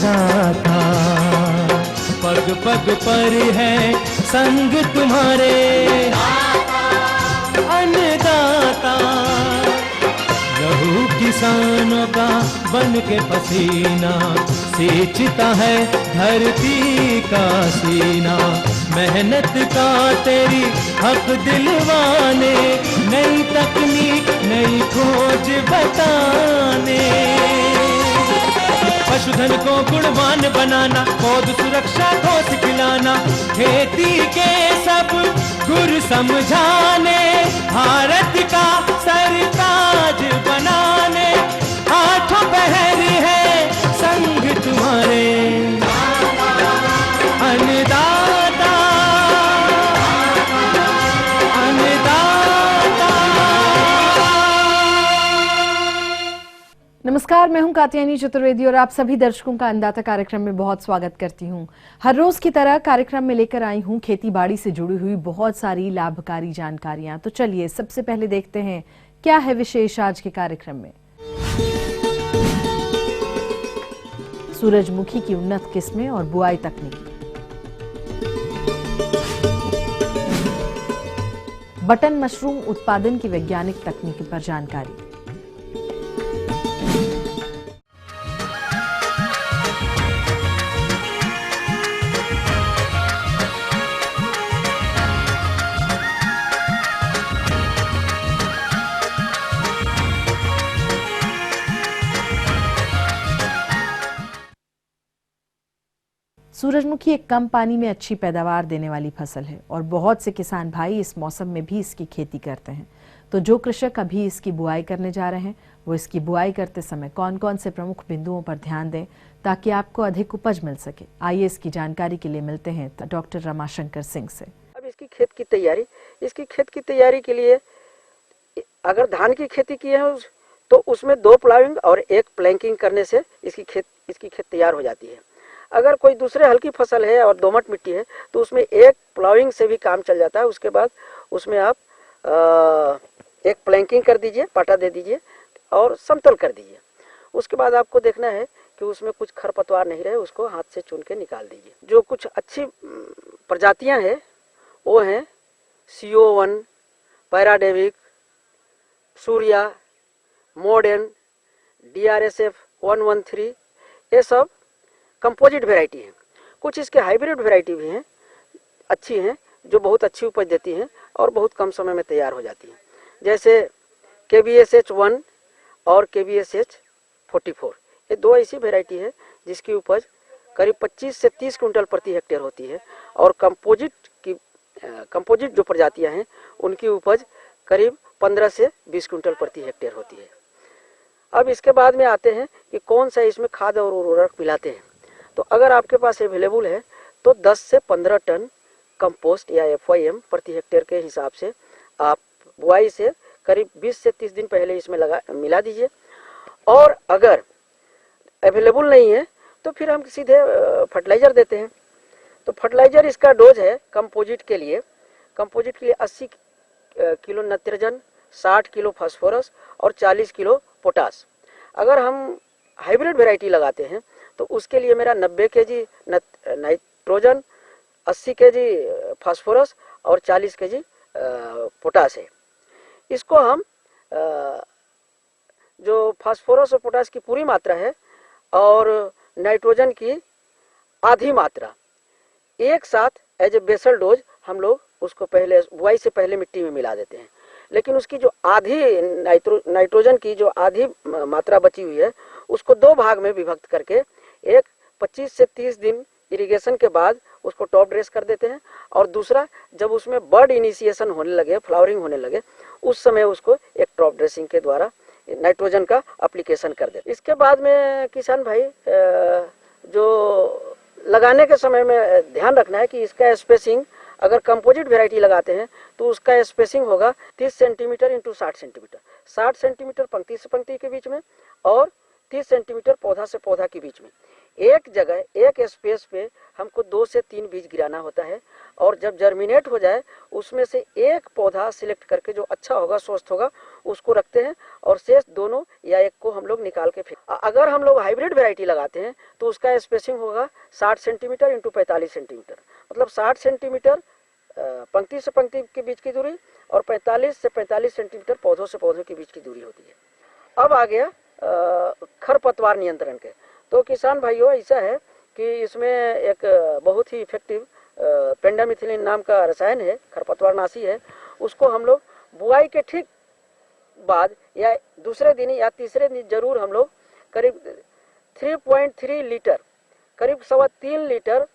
अन्नदाता, पग पग पर है संग तुम्हारे अन्नदाता। लहू किसानों का बन के पसीना सींचता है धरती का सीना। मेहनत का तेरी हक दिलवाने, नई तकनीक नई खोज बताने। पशुधन को गुणवान बनाना, पौध सुरक्षा को सिखलाना, खेती के सब गुर समझाने, भारत का सरताज बनाने। आठों पहर है संग तुम्हारे अन्नदाता, अन्नदाता। नमस्कार, मैं हूं कात्यायनी चतुर्वेदी और आप सभी दर्शकों का अन्नदाता कार्यक्रम में बहुत स्वागत करती हूं। हर रोज की तरह कार्यक्रम में लेकर आई हूं खेती बाड़ी से जुड़ी हुई बहुत सारी लाभकारी जानकारियां। तो चलिए सबसे पहले देखते हैं क्या है विशेष आज के कार्यक्रम में। सूरजमुखी की उन्नत किस्में और बुआई तकनीकी, बटन मशरूम उत्पादन की वैज्ञानिक तकनीकी पर जानकारी, सूरजमुखी एक कम पानी में अच्छी पैदावार देने वाली फसल है और बहुत से किसान भाई इस मौसम में भी इसकी खेती करते हैं। तो जो कृषक अभी इसकी बुआई करने जा रहे हैं वो इसकी बुआई करते समय कौन कौन से प्रमुख बिंदुओं पर ध्यान दें ताकि आपको अधिक उपज मिल सके। आइए इसकी जानकारी के लिए मिलते हैं डॉक्टर रमाशंकर सिंह से। अब इसकी खेत की तैयारी के लिए अगर धान की खेती की है तो उसमें 2 प्लाविंग और 1 प्लैंकिंग करने से इसकी खेत तैयार हो जाती है। अगर कोई दूसरे हल्की फसल है और दोमट मिट्टी है तो उसमें 1 प्लाविंग से भी काम चल जाता है। उसके बाद उसमें आप 1 प्लैंकिंग कर दीजिए, पाटा दे दीजिए और समतल कर दीजिए। उसके बाद आपको देखना है कि उसमें कुछ खरपतवार नहीं रहे, उसको हाथ से चुन के निकाल दीजिए। जो कुछ अच्छी प्रजातियां हैं वो हैं CO1, पैराडेविक, सूर्या, मॉडर्न, DRSF 113, ये सब कंपोजिट वेराइटी है। कुछ इसके हाइब्रिड वेराइटी भी हैं, अच्छी हैं, जो बहुत अच्छी उपज देती हैं और बहुत कम समय में तैयार हो जाती हैं। जैसे KBSH 1 और KBSH 44, ये 2 ऐसी वेराइटी है जिसकी उपज करीब 25 से 30 क्विंटल प्रति हेक्टेयर होती है। और कंपोजिट जो प्रजातियां हैं उनकी उपज करीब 15 से 20 क्विंटल प्रति हेक्टेयर होती है। अब इसके बाद में आते हैं कि कौन सा इसमें खाद और उर्वरक मिलाते हैं। तो अगर आपके पास अवेलेबल है तो 10 से 15 टन कंपोस्ट या FYM प्रति हेक्टेयर के हिसाब से आप बुआई से करीब 20 से 30 दिन पहले इसमें मिला दीजिए। और अगर अवेलेबल नहीं है तो फिर हम सीधे फर्टिलाइज़र देते हैं। तो फर्टिलाइज़र इसका डोज है कंपोजिट के लिए 80 किलो नाइट्रोजन, 60 किलो फास्फोरस और 40 किलो पोटास। अगर हम हाइब्रिड वेराइटी लगाते हैं तो उसके लिए मेरा 90 kg नाइट्रोजन, 80 kg फास्फोरस और 40 kg पोटास है। इसको हम जो फास्फोरस और पोटास की पूरी मात्रा है और नाइट्रोजन की आधी मात्रा एक साथ एज ए बेसल डोज हम लोग उसको पहले बुआई से पहले मिट्टी में मिला देते हैं। लेकिन उसकी जो आधी नाइट्रोजन की जो आधी मात्रा बची हुई है उसको 2 भाग में विभक्त करके एक 25 से 30 दिन इरिगेशन के बाद उसको टॉप ड्रेस कर देते हैं और दूसरा जब उसमें बर्ड इनिशिएशन होने लगे, फ्लावरिंग होने लगे, उस समय उसको एक टॉप ड्रेसिंग के द्वारा नाइट्रोजन का एप्लीकेशन कर देते। इसके बाद में किसान भाई जो लगाने के समय में ध्यान रखना है कि इसका स्पेसिंग अगर कंपोजिट वेराइटी लगाते हैं तो उसका स्पेसिंग होगा 30 सेंटीमीटर इंटू 60 सेंटीमीटर, 60 सेंटीमीटर पंक्ति से पंक्ति के बीच में और 30 सेंटीमीटर पौधा से पौधा के बीच में। एक जगह एक स्पेस पे हमको 2 से 3 बीज गिराना होता है और जब जर्मिनेट हो जाए उसमें से एक पौधा सिलेक्ट करके जो अच्छा होगा, स्वस्थ होगा, उसको रखते हैं और शेष दोनों या एक को हम लोग निकाल के फेंक। अगर हम लोग हाइब्रिड वैरायटी लगाते हैं तो उसका स्पेसिंग होगा 60 सेंटीमीटर इंटू 45 सेंटीमीटर, मतलब 60 सेंटीमीटर पंक्ति से पंक्ति के बीच की दूरी और 45 से 45 सेंटीमीटर पौधों से पौधों के बीच की दूरी होती है। अब आ गया खरपतवार नियंत्रण के। तो किसान भाइयों, ऐसा है कि इसमें एक बहुत ही इफेक्टिव पेंडामिथिलिन नाम का रसायन है, खरपतवारनाशी है। उसको हम लोग बुआई के ठीक बाद या दूसरे दिन या तीसरे दिन जरूर हम लोग करीब 3.3 लीटर, करीब 3.25 लीटर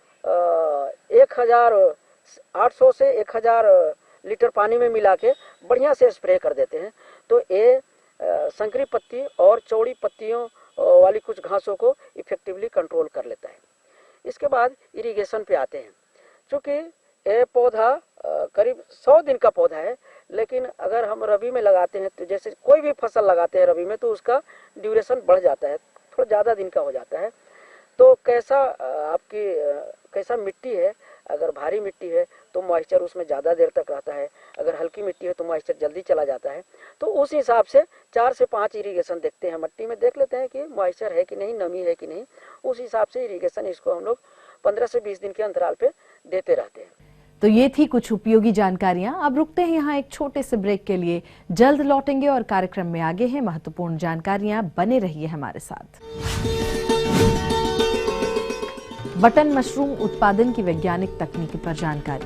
1800 से 1000 लीटर पानी में मिला के बढ़िया से स्प्रे कर देते हैं। तो ये संकरी पत्ती और चौड़ी पत्तियों वाली कुछ घासों को इफेक्टिवली कंट्रोल कर लेता है। इसके बाद इरिगेशन पे आते हैं। चूँकि ये पौधा करीब 100 दिन का पौधा है, लेकिन अगर हम रबी में लगाते हैं तो जैसे कोई भी फसल लगाते हैं रबी में तो उसका ड्यूरेशन बढ़ जाता है, थोड़ा ज़्यादा दिन का हो जाता है। तो कैसा मिट्टी है, अगर भारी मिट्टी है तो मॉइस्चर उसमें ज़्यादा देर तक रहता है, अगर हल्की मिट्टी है तो मॉइस्चर जल्दी चला जाता है। तो उस हिसाब से 4 से 5 इरिगेशन देखते हैं, मट्टी में देख लेते हैं कि मॉइस्चर है कि नहीं, नमी है कि नहीं। उस हिसाब से इरिगेशन इसको हम लोग 15 से 20 दिन के अंतराल पे देते रहते हैं। तो ये थी कुछ उपयोगी जानकारियां। अब रुकते हैं यहाँ एक छोटे से ब्रेक के लिए, जल्द लौटेंगे और कार्यक्रम में आगे हैं महत्वपूर्ण जानकारियां। बने रहिए हमारे साथ। बटन मशरूम उत्पादन की वैज्ञानिक तकनीक पर जानकारी।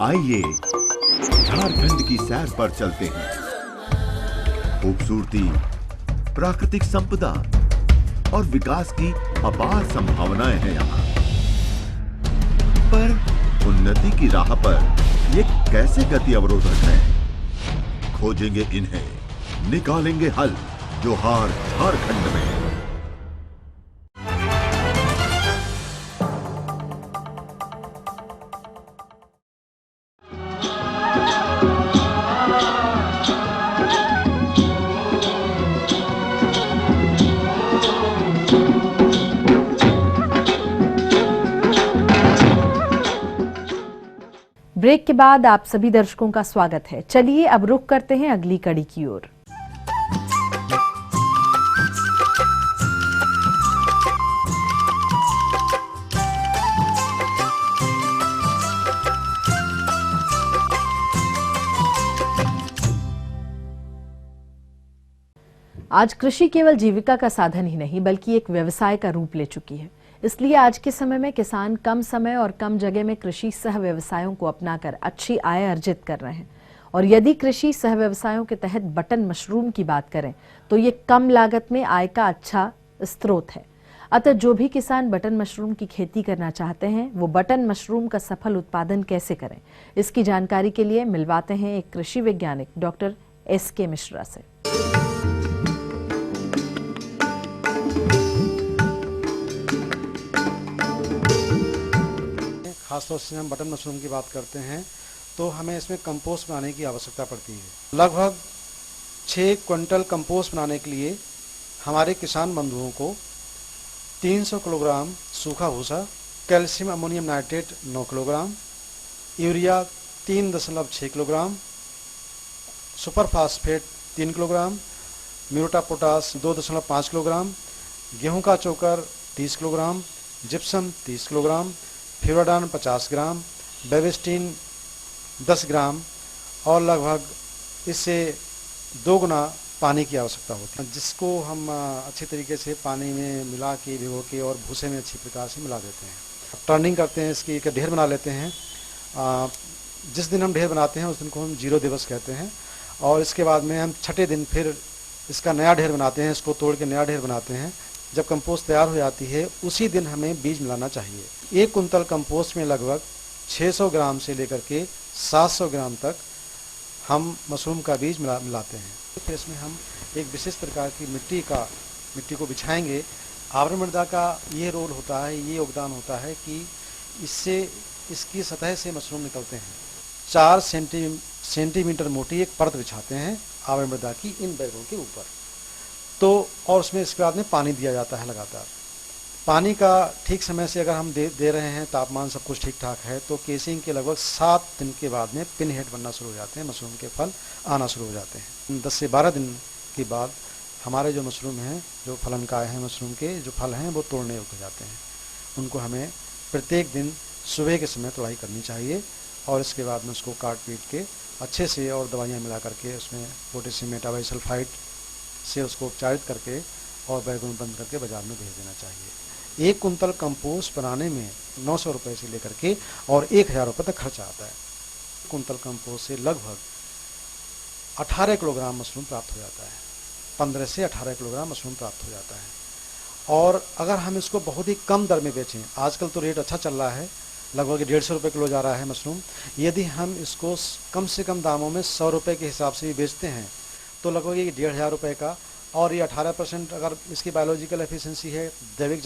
आइए झारखंड की सैर पर चलते हैं। खूबसूरती, प्राकृतिक संपदा और विकास की अपार संभावनाएं हैं यहाँ। पर उन्नति की राह पर ये कैसे गति अवरोधक हैं? खोजेंगे इन्हें, निकालेंगे हल जोहार झारखंड में। ब्रेक के बाद आप सभी दर्शकों का स्वागत है। चलिए अब रुख करते हैं अगली कड़ी की ओर। आज कृषि केवल जीविका का साधन ही नहीं बल्कि एक व्यवसाय का रूप ले चुकी है। इसलिए आज के समय में किसान कम समय और कम जगह में कृषि सह व्यवसायों को अपनाकर अच्छी आय अर्जित कर रहे हैं। और यदि कृषि सह व्यवसायों के तहत बटन मशरूम की बात करें तो ये कम लागत में आय का अच्छा स्रोत है। अतः जो भी किसान बटन मशरूम की खेती करना चाहते हैं वो बटन मशरूम का सफल उत्पादन कैसे करें, इसकी जानकारी के लिए मिलवाते हैं एक कृषि वैज्ञानिक डॉक्टर SK मिश्रा से। खासतौर से हम बटन मशरूम की बात करते हैं तो हमें इसमें कंपोस्ट बनाने की आवश्यकता पड़ती है। लगभग 6 क्विंटल कंपोस्ट बनाने के लिए हमारे किसान बंधुओं को 300 किलोग्राम सूखा भूसा, calcium ammonium nitrate 9 kilogram, urea 3.6 kilogram, super phosphate 3 kilogram, म्यूटा पोटास 2.5 किलोग्राम, गेहूं का चोकर 30 kilogram, gypsum 30 kilogram, Furadan 50 gram, Bavistin 10 gram और लगभग इससे 2 गुना पानी की आवश्यकता होती है, जिसको हम अच्छी तरीके से पानी में मिला के भिगो के और भूसे में अच्छी प्रकार से मिला देते हैं। टर्निंग करते हैं, इसकी एक ढेर बना लेते हैं। जिस दिन हम ढेर बनाते हैं उस दिन को हम 0 दिवस कहते हैं और इसके बाद में हम छठे दिन फिर इसका नया ढेर बनाते हैं, इसको तोड़ के नया ढेर बनाते हैं। जब कंपोस्ट तैयार हो जाती है उसी दिन हमें बीज मिलाना चाहिए। 1 कुंतल कंपोस्ट में लगभग 600 ग्राम से लेकर के 700 ग्राम तक हम मशरूम का बीज मिलाते हैं। फिर इसमें हम एक विशेष प्रकार की मिट्टी को बिछाएंगे। आवरण मृदा का ये रोल होता है, ये योगदान होता है कि इससे इसकी सतह से मशरूम निकलते हैं। 4 सेंटीमीटर मोटी एक परत बिछाते हैं आवरण मृदा की इन बैगों के ऊपर। तो और उसमें इसके बाद में पानी दिया जाता है लगातार। पानी का ठीक समय से अगर हम दे रहे हैं, तापमान सब कुछ ठीक ठाक है, तो केसिंग के लगभग 7 दिन के बाद में पिन हेड बनना शुरू हो जाते हैं, मशरूम के फल आना शुरू हो जाते हैं। 10 से 12 दिन के बाद हमारे जो मशरूम हैं, जो फलनकाय हैं मशरूम के, जो फल हैं वो तोड़ने योग्य हो जाते हैं। उनको हमें प्रत्येक दिन सुबह के समय तोड़ाई करनी चाहिए और इसके बाद में उसको काट पीट के अच्छे से और दवाइयाँ मिला करके उसमें पोटेशियम मेटाबाइसल्फाइड से उसको उपचारित करके और बैगन बंद करके बाज़ार में भेज देना चाहिए। 1 कुंतल कंपोस्ट बनाने में 900 रुपये से लेकर के और 1000 रुपये तक खर्चा आता है। कुंतल कंपोस्ट से लगभग 18 किलोग्राम मशरूम प्राप्त हो जाता है। 15 से 18 किलोग्राम मशरूम प्राप्त हो जाता है। और अगर हम इसको बहुत ही कम दर में बेचें, आजकल तो रेट अच्छा चल रहा है, लगभग 150 रुपये किलो जा रहा है मशरूम। यदि हम इसको कम से कम दामों में 100 रुपये के हिसाब से भी बेचते हैं तो लगभग ये 1500 रुपये का, और ये 18% अगर इसकी बायोलॉजिकल एफिशिएंसी है, जैविक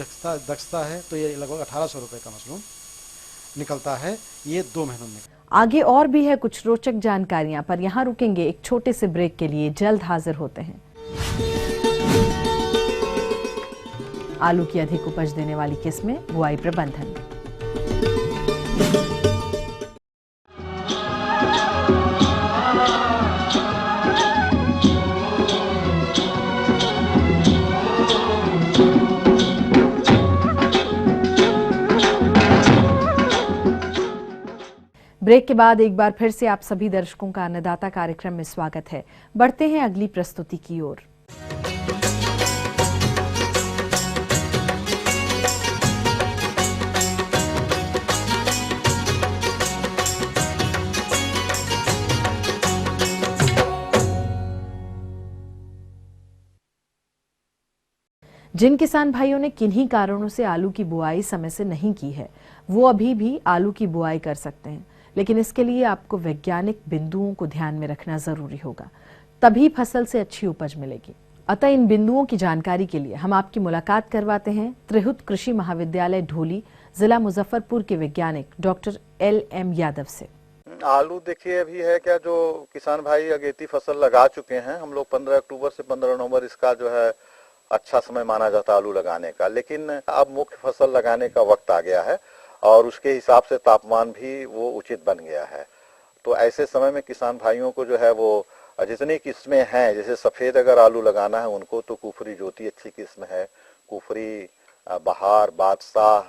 दक्षता है, तो ये लगभग 1800 रुपये का मशरूम निकलता है, ये 2 महीनों में। आगे और भी है कुछ रोचक जानकारियां, पर यहाँ रुकेंगे एक छोटे से ब्रेक के लिए। जल्द हाजिर होते हैं। आलू की अधिक उपज देने वाली किस्में, बुआई प्रबंधन। ब्रेक के बाद एक बार फिर से आप सभी दर्शकों का अन्नदाता कार्यक्रम में स्वागत है। बढ़ते हैं अगली प्रस्तुति की ओर। जिन किसान भाइयों ने किन्हीं कारणों से आलू की बुआई समय से नहीं की है, वो अभी भी आलू की बुआई कर सकते हैं, लेकिन इसके लिए आपको वैज्ञानिक बिंदुओं को ध्यान में रखना जरूरी होगा, तभी फसल से अच्छी उपज मिलेगी। अतः इन बिंदुओं की जानकारी के लिए हम आपकी मुलाकात करवाते हैं त्रिहुत कृषि महाविद्यालय ढोली, जिला मुजफ्फरपुर के वैज्ञानिक डॉक्टर LM यादव से। आलू देखिए अभी है क्या, जो किसान भाई अगेती फसल लगा चुके हैं, हम लोग 15 अक्टूबर से 15 नवंबर इसका जो है अच्छा समय माना जाता है आलू लगाने का, लेकिन अब मुख्य फसल लगाने का वक्त आ गया है और उसके हिसाब से तापमान भी वो उचित बन गया है। तो ऐसे समय में किसान भाइयों को जो है वो जितनी किस्में हैं, जैसे सफ़ेद अगर आलू लगाना है उनको तो कुफरी ज्योति अच्छी किस्म है, कुफरी बहार, बादशाह,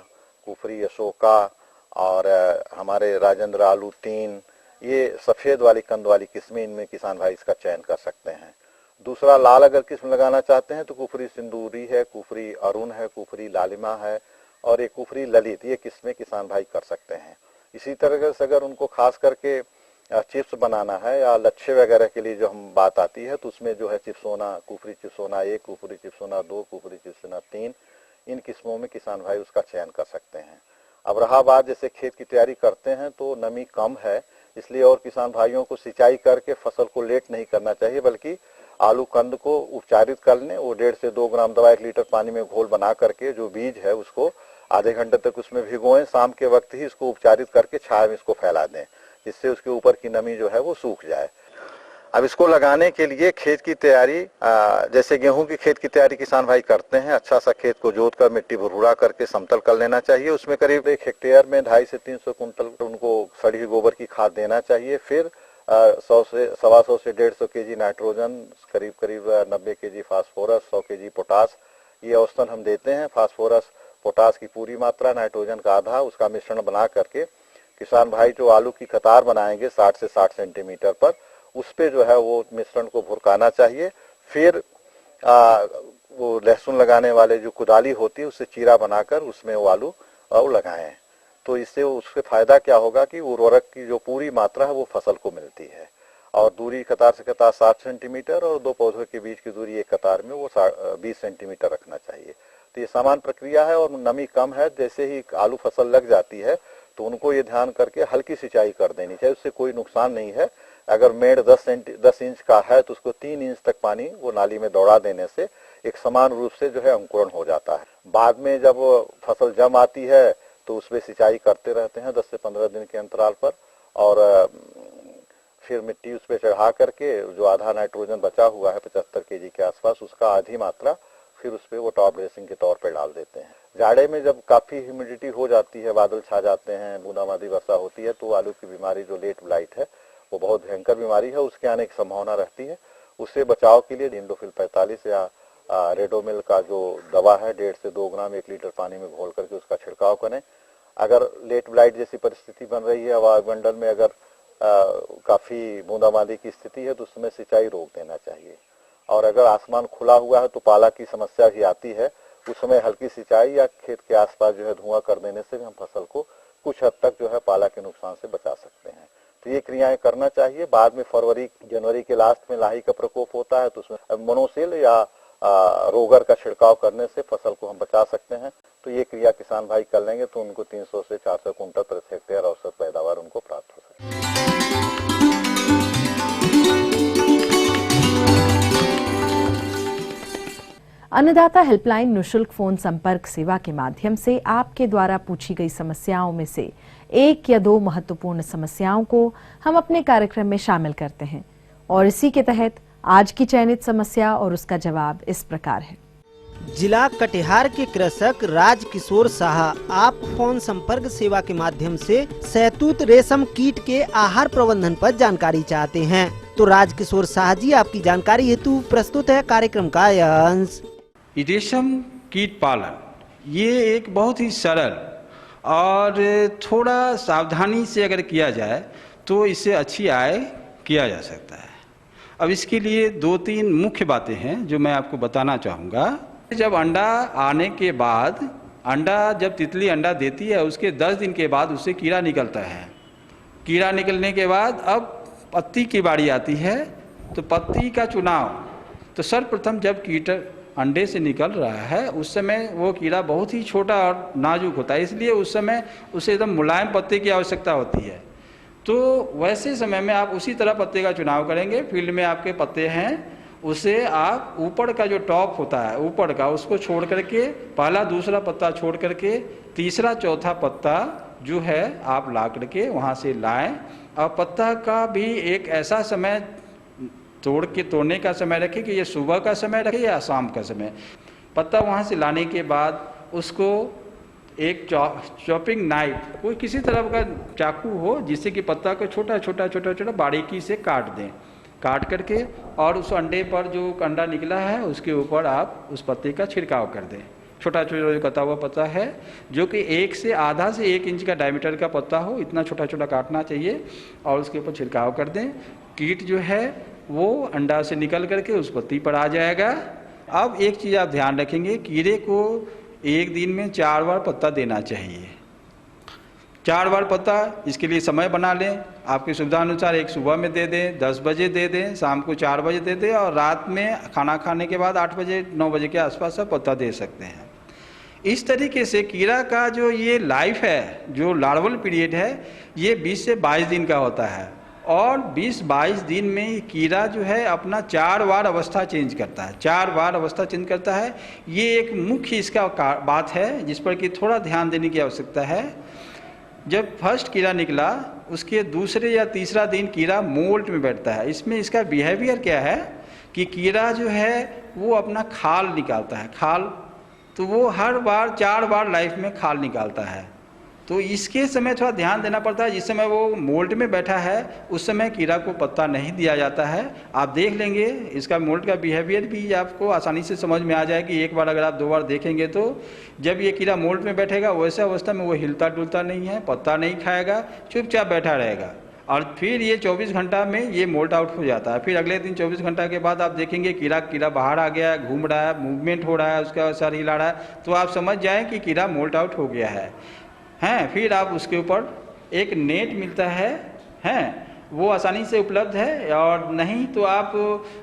कुफरी अशोका और हमारे राजेंद्र आलू 3, ये सफ़ेद वाली कंद वाली किस्में, इनमें किसान भाई इसका चयन कर सकते हैं। दूसरा लाल अगर किस्म लगाना चाहते हैं तो कुफरी सिंदूरी है, कुफरी अरुण है, कुफरी लालिमा है और एक कुफरी ललित, ये किस्में किसान भाई कर सकते हैं। इसी तरह से अगर उनको खास करके चिप्स बनाना है या लच्छे वगैरह के लिए जो हम बात आती है, तो उसमें जो है चिप्सोना, कुफरी चिप्सोना 1, कुफरी चिप्सोना 2, कुफरी चिप्सोना 3, इन किस्मों में किसान भाई उसका चयन कर सकते हैं। अब रहा बात, जैसे खेत की तैयारी करते हैं तो नमी कम है, इसलिए और किसान भाइयों को सिंचाई करके फसल को लेट नहीं करना चाहिए, बल्कि आलू कंद को उपचारित कर लें। वो 1.5 से 2 ग्राम दवा 1 लीटर पानी में घोल बना करके जो बीज है उसको आधे घंटे तक उसमें भिगोएं, शाम के वक्त ही इसको उपचारित करके छाया में इसको फैला दें, जिससे उसके ऊपर की नमी जो है वो सूख जाए। अब इसको लगाने के लिए खेत की तैयारी, जैसे गेहूं की खेत की तैयारी किसान भाई करते हैं, अच्छा सा खेत को जोत कर मिट्टी भुरभुरा करके समतल कर लेना चाहिए। उसमें करीब 1 हेक्टेयर में 250 से 300 कुंटल उनको सड़ी हुई गोबर की खाद देना चाहिए। फिर 100 से 125 से 150 केजी नाइट्रोजन, करीब 90 केजी फास्फोरस, 100 केजी पोटास, ये औसतन हम देते हैं। फास्फोरस पोटास की पूरी मात्रा, नाइट्रोजन का आधा, उसका मिश्रण बना करके किसान भाई जो आलू की कतार बनाएंगे 60 से 60 सेंटीमीटर पर, उस पे जो है वो मिश्रण को भुरकाना चाहिए। फिर वो लहसुन लगाने वाले जो कुदाली होती है उससे चीरा बनाकर उसमें वो आलू लगाएं। तो इससे उससे फायदा क्या होगा कि उर्वरक की जो पूरी मात्रा है वो फसल को मिलती है। और दूरी कतार से कतार 60 सेंटीमीटर और 2 पौधों के बीच की दूरी एक कतार में वो 20 सेंटीमीटर रखना चाहिए। तो ये समान प्रक्रिया है और नमी कम है। जैसे ही आलू फसल लग जाती है तो उनको ये ध्यान करके हल्की सिंचाई कर देनी चाहिए, उससे कोई नुकसान नहीं है। अगर मेड़ 10 इंच का है तो उसको 3 इंच तक पानी वो नाली में दौड़ा देने से एक समान रूप से जो है अंकुरण हो जाता है। बाद में जब फसल जम आती है तो उसमें सिंचाई करते रहते हैं 10 से 15 दिन के अंतराल पर, और फिर मिट्टी उस पर चढ़ा करके जो आधा नाइट्रोजन बचा हुआ है 75 केजी के आसपास, उसका आधी मात्रा फिर उस पर वो टॉप ड्रेसिंग के तौर पर डाल देते हैं। जाड़े में जब काफी ह्यूमिडिटी हो जाती है, बादल छा जाते हैं, बूंदाबांदी वर्षा होती है, तो आलू की बीमारी जो लेट ब्लाइट है वो बहुत भयंकर बीमारी है, उसके आने की संभावना रहती है। उससे बचाव के लिए इंडोफिल 45 या रेडोमिल का जो दवा है 1.5 से 2 ग्राम 1 लीटर पानी में घोल करके उसका छिड़काव करें। अगर लेट ब्लाइट जैसी परिस्थिति बन रही है, वायुमंडल में अगर काफी बूंदाबांदी की स्थिति है, तो उसमें सिंचाई रोक देना चाहिए। और अगर आसमान खुला हुआ है तो पाला की समस्या भी आती है, उस समय हल्की सिंचाई या खेत के आसपास जो है धुआं कर देने से भी हम फसल को कुछ हद तक जो है पाला के नुकसान से बचा सकते हैं। तो ये क्रियाएं करना चाहिए। बाद में फरवरी जनवरी के लास्ट में लाही का प्रकोप होता है, तो उसमें मोनोसिल या रोगर का छिड़काव करने से फसल को हम बचा सकते हैं। तो ये क्रिया किसान भाई कर लेंगे तो उनको 300 से 400 कुंटल प्रति हेक्टेयर औसत पैदावार उनको प्राप्त हो सकती है। अन्नदाता हेल्पलाइन निःशुल्क फोन संपर्क सेवा के माध्यम से आपके द्वारा पूछी गई समस्याओं में से 1 या 2 महत्वपूर्ण समस्याओं को हम अपने कार्यक्रम में शामिल करते हैं और इसी के तहत आज की चयनित समस्या और उसका जवाब इस प्रकार है। जिला कटिहार के कृषक राजकिशोर शाह आप फोन संपर्क सेवा के माध्यम से शहतूत रेशम कीट के आहार प्रबंधन पर जानकारी चाहते हैं। तो राजकिशोर शाह जी, आपकी जानकारी हेतु प्रस्तुत है कार्यक्रम का यह अंश। रेशम कीट पालन ये एक बहुत ही सरल और थोड़ा सावधानी से अगर किया जाए तो इससे अच्छी आय किया जा सकता है। अब इसके लिए 2-3 मुख्य बातें हैं जो मैं आपको बताना चाहूँगा। जब अंडा आने के बाद, अंडा जब तितली अंडा देती है उसके 10 दिन के बाद उससे कीड़ा निकलता है। कीड़ा निकलने के बाद अब पत्ती की बारी आती है, तो पत्ती का चुनाव, तो सर्वप्रथम जब कीट अंडे से निकल रहा है उस समय वो कीड़ा बहुत ही छोटा और नाजुक होता है, इसलिए उस समय उसे एकदम मुलायम पत्ते की आवश्यकता होती है। तो वैसे समय में आप उसी तरह पत्ते का चुनाव करेंगे। फील्ड में आपके पत्ते हैं, उसे आप ऊपर का जो टॉप होता है ऊपर का, उसको छोड़ करके पहला दूसरा पत्ता छोड़ करके तीसरा चौथा पत्ता जो है आप ला करके वहाँ से लाएं। और पत्ता का भी एक ऐसा समय तोड़ने का समय रखें कि ये सुबह का समय रखें या शाम का समय। पत्ता वहाँ से लाने के बाद उसको एक चॉपिंग नाइफ, कोई किसी तरह का चाकू हो जिससे कि पत्ता को छोटा छोटा बारीकी से काट दें। काट करके और उस अंडे पर जो अंडा निकला है उसके ऊपर आप उस पत्ते का छिड़काव कर दें। छोटा छोटा जो कटा हुआ पत्ता है जो कि 1 से आधा से 1 इंच का डायमीटर का पत्ता हो, इतना छोटा छोटा काटना चाहिए और उसके ऊपर छिड़काव कर दें। कीट जो है वो अंडा से निकल करके उस पत्ती पर आ जाएगा। अब एक चीज़ आप ध्यान रखेंगे, कीड़े को एक दिन में 4 बार पत्ता देना चाहिए। 4 बार पत्ता, इसके लिए समय बना लें आपकी सुविधा अनुसार। एक सुबह में दे दें, 10 बजे दे दें, शाम को 4 बजे दे दें और रात में खाना खाने के बाद 8 बजे 9 बजे के आसपास सब पत्ता दे सकते हैं। इस तरीके से कीड़ा का जो ये लाइफ है, जो लार्वल पीरियड है, ये 20 से 22 दिन का होता है और 20-22 दिन में कीड़ा जो है अपना 4 बार अवस्था चेंज करता है। 4 बार अवस्था चेंज करता है। ये एक मुख्य इसका बात है जिस पर कि थोड़ा ध्यान देने की आवश्यकता है। जब फर्स्ट कीड़ा निकला उसके दूसरे या तीसरा दिन कीड़ा मोल्ट में बैठता है। इसमें इसका बिहेवियर क्या है कि कीड़ा जो है वो अपना खाल निकालता है। खाल, तो वो हर बार 4 बार लाइफ में खाल निकालता है। तो इसके समय थोड़ा ध्यान देना पड़ता है। जिस समय वो मोल्ट में बैठा है उस समय कीड़ा को पत्ता नहीं दिया जाता है। आप देख लेंगे इसका मोल्ट का बिहेवियर भी आपको आसानी से समझ में आ जाएगी। एक बार अगर आप 2 बार देखेंगे तो जब ये कीड़ा मोल्ट में बैठेगा वैसे अवस्था में वो हिलता डुलता नहीं है, पत्ता नहीं खाएगा, चुपचाप बैठा रहेगा और फिर ये 24 घंटा में ये मोल्ट आउट हो जाता है। फिर अगले दिन 24 घंटा के बाद आप देखेंगे कीड़ा बाहर आ गया है, घूम रहा है, मूवमेंट हो रहा है, उसका सर हिला रहा है, तो आप समझ जाएँ कि कीड़ा मोल्ट आउट हो गया है। फिर आप उसके ऊपर एक नेट मिलता है, वो आसानी से उपलब्ध है। और नहीं तो आप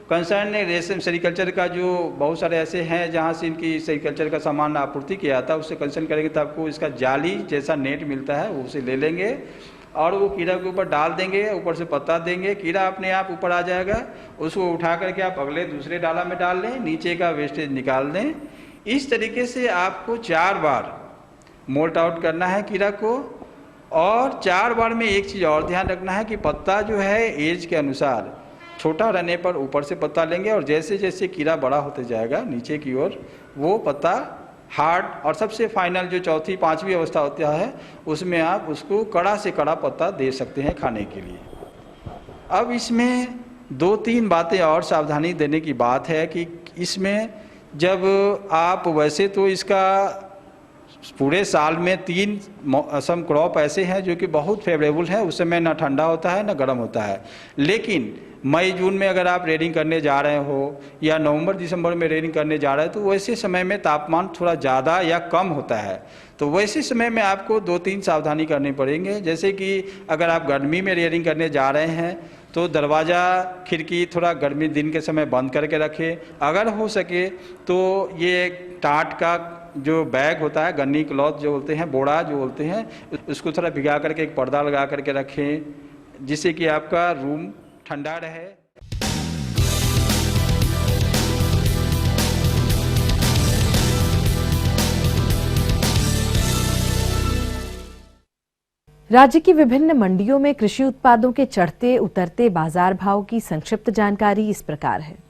कंसर्न रेशम सेरिकल्चर का जो बहुत सारे ऐसे हैं जहाँ से इनकी सेरिकल्चर का सामान आपूर्ति किया जाता है, उससे कंसर्न करेंगे तो आपको इसका जाली जैसा नेट मिलता है, वो उसे ले लेंगे और वो कीड़ा के ऊपर डाल देंगे, ऊपर से पत्ता देंगे, कीड़ा अपने आप ऊपर आ जाएगा। उसको उठा करके आप अगले दूसरे डाला में डाल लें, नीचे का वेस्टेज निकाल दें। इस तरीके से आपको 4 बार मोल्ट आउट करना है कीड़ा को। और 4 बार में एक चीज़ और ध्यान रखना है कि पत्ता जो है एज के अनुसार छोटा रहने पर ऊपर से पत्ता लेंगे और जैसे जैसे कीड़ा बड़ा होते जाएगा नीचे की ओर वो पत्ता हार्ड और सबसे फाइनल जो चौथी पांचवी अवस्था होता है उसमें आप उसको कड़ा से कड़ा पत्ता दे सकते हैं खाने के लिए। अब इसमें 2-3 बातें और सावधानी देने की बात है कि इसमें जब आप वैसे तो इसका पूरे साल में 3 मौसम क्रॉप ऐसे हैं जो कि बहुत फेवरेबल है, उस समय ना ठंडा होता है ना गर्म होता है। लेकिन मई जून में अगर आप रेडिंग करने जा रहे हो या नवंबर दिसंबर में रेडिंग करने जा रहे हो तो वैसे समय में तापमान थोड़ा ज़्यादा या कम होता है, तो वैसे समय में आपको 2-3 सावधानी करनी पड़ेंगे। जैसे कि अगर आप गर्मी में रेडिंग करने जा रहे हैं तो दरवाज़ा खिड़की थोड़ा गर्मी दिन के समय बंद करके रखें। अगर हो सके तो ये टाट का जो बैग होता है, गन्नी क्लॉथ जो बोलते हैं, बोड़ा जो बोलते हैं, उसको थोड़ा भिगा करके एक पर्दा लगा करके रखें जिससे कि आपका रूम ठंडा रहे। राज्य की विभिन्न मंडियों में कृषि उत्पादों के चढ़ते उतरते बाजार भाव की संक्षिप्त जानकारी इस प्रकार है।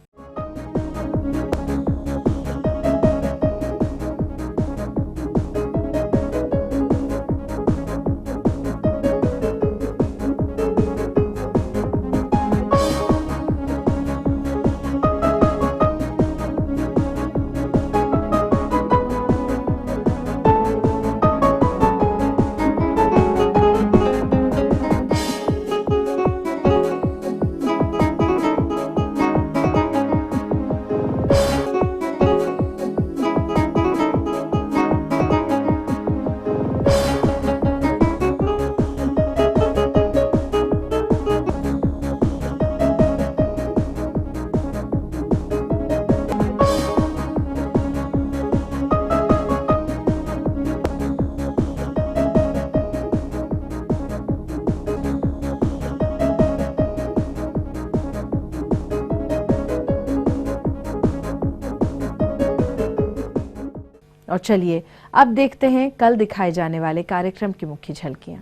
और चलिए अब देखते हैं कल दिखाए जाने वाले कार्यक्रम की मुख्य झलकियां।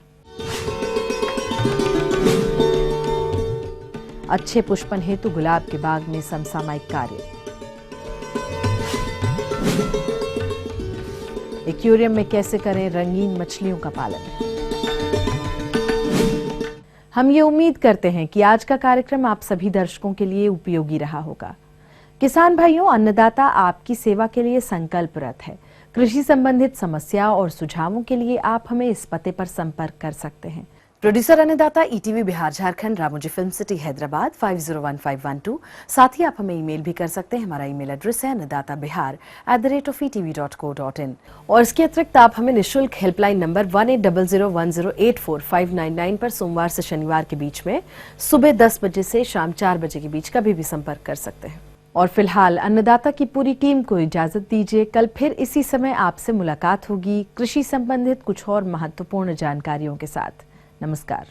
अच्छे पुष्पन हेतु गुलाब के बाग में समसामयिक कार्य। एक्वेरियम में कैसे करें रंगीन मछलियों का पालन। हम ये उम्मीद करते हैं कि आज का कार्यक्रम आप सभी दर्शकों के लिए उपयोगी रहा होगा। किसान भाइयों, अन्नदाता आपकी सेवा के लिए संकल्परत है। कृषि संबंधित समस्या और सुझावों के लिए आप हमें इस पते पर संपर्क कर सकते हैं। प्रोड्यूसर अन्नदाता, ETV Bihar Jharkhand, Ramoji film city Hyderabad 501512। साथ ही आप हमें ईमेल भी कर सकते हैं। हमारा ईमेल एड्रेस है annadatabihar@etv.co.in। और इसके अतिरिक्त आप हमें निःशुल्क हेल्पलाइन नंबर 180010845999 पर सोमवार से शनिवार के बीच में सुबह 10 बजे से शाम 4 बजे के बीच कभी भी संपर्क कर सकते हैं। और फिलहाल अन्नदाता की पूरी टीम को इजाजत दीजिए। कल फिर इसी समय आपसे मुलाकात होगी कृषि संबंधित कुछ और महत्वपूर्ण जानकारियों के साथ। नमस्कार।